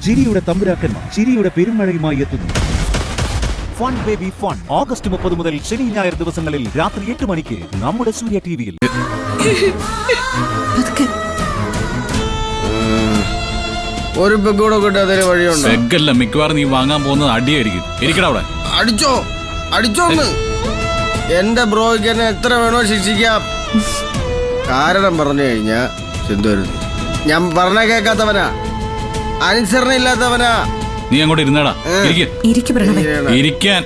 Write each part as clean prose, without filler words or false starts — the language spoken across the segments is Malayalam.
ചിരിയുടെ തമ്പുരാക്കന്മാർ ചിരിയുടെ പെരുമഴയുമായി എത്തുന്നു. ഫൺ ബേബി ഫൺ ഓഗസ്റ്റ് 30 മുതൽ ശനി ഞായർ ദിവസങ്ങളിൽ രാത്രി 8 മണിക്ക് നമ്മുടെ സൂര്യ ടിവിയിൽ. ഒരു പെഗ്ഗൂടെ കിട്ടാതെ വഴിയുണ്ട്. പെഗ്ഗല്ല, മിക്കവാറും നീ വാങ്ങാൻ പോകുന്നത് അടിയായിരിക്കും. ഇരിക്കടാ അവിടെ. അടിച്ചോന്ന് എന്റെ ബ്രോയ്ക്ക് എന്നെ എത്ര വേണോ ശിക്ഷിക്കാം. കാരണം പറഞ്ഞു കഴിഞ്ഞാ ചെന്തുവരുന്നു. ഞാൻ പറഞ്ഞ കേൾക്കാത്തവനാ, അനുസരണ ഇല്ലാത്തവനാ. നീ അങ്ങോട്ട് ഇരുന്നടാ. ഇരിക്കാൻ.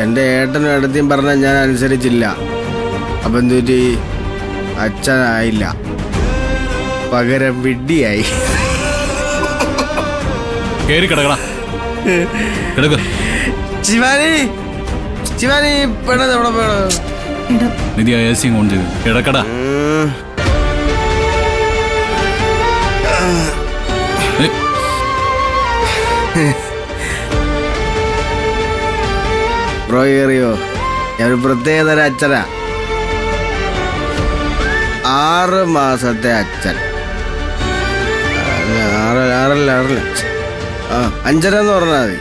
എന്റെ ഏട്ടനും ഏട്ടത്തെയും പറഞ്ഞ ഞാൻ അനുസരിച്ചില്ല. അപ്പൊ എന്തുപറ്റി? അച്ഛനായില്ല, പകരം വിഡ്ഢിയായി. കേറി കിടക്കടാ. കിടക്ക. ശിവാനി പെണ്ണത് എവിടെ പോണ? നിധി ആയാസ്യം കൊണ്ട് കിടക്കടാ. ബ്രോ അറിയോ, ഞാനൊരു പ്രത്യേകതര അച്ഛനാ. 6 മാസത്തെ അച്ഛൻ. 5.5 എന്ന് പറഞ്ഞാൽ മതി.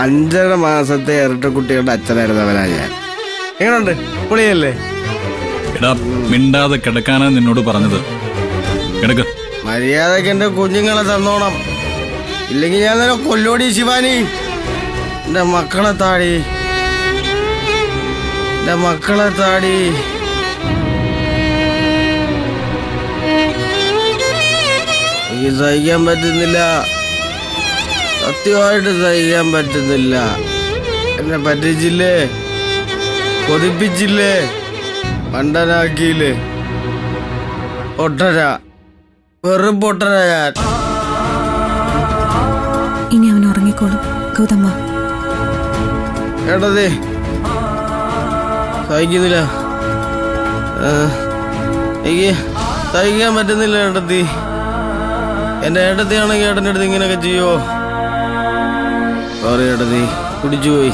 5.5 മാസത്തെ ഇരട്ടക്കുട്ടികളുടെ അച്ഛനായിരുന്നവനാ ഞാൻ. എങ്ങനെയുണ്ട്? പൊളിയല്ലേ? എടാ, മിണ്ടാതെ കിടക്കാനാ നിന്നോട് പറഞ്ഞത്. കിടക്ക. മര്യാദക്ക് എന്റെ കുഞ്ഞുങ്ങളെ തന്നോണം, ഇല്ലെങ്കിൽ ഞാൻ തന്നെ കൊല്ലോടി. ശിവാനി, എന്റെ മക്കളെ താടി, എന്റെ മക്കളെ താടി. എനിക്ക് സഹിക്കാൻ പറ്റുന്നില്ല, സത്യമായിട്ട് സഹിക്കാൻ പറ്റുന്നില്ല. എന്നെ പറ്റിച്ചില്ലേ, കൊതിപ്പിച്ചില്ലേ, മണ്ടനാക്കിയില്ലേ. പൊട്ടരാ, വെറും പൊട്ടരാ ഞാൻ. ഇനി അവൻ ഉറങ്ങിക്കോളും ഗൗതമ്മ. ഏട്ടത്തി സഹിക്കുന്നില്ല, എനിക്ക് സഹിക്കാൻ പറ്റുന്നില്ല ഏട്ടത്തി. എന്റെ ഏട്ടത്തിയാണെങ്കിൽ ഏട്ടൻ്റെ അടുത്ത് ഇങ്ങനെയൊക്കെ ചെയ്യോ? സോറി ഏട്ടത്തി, കുടിച്ചുപോയി.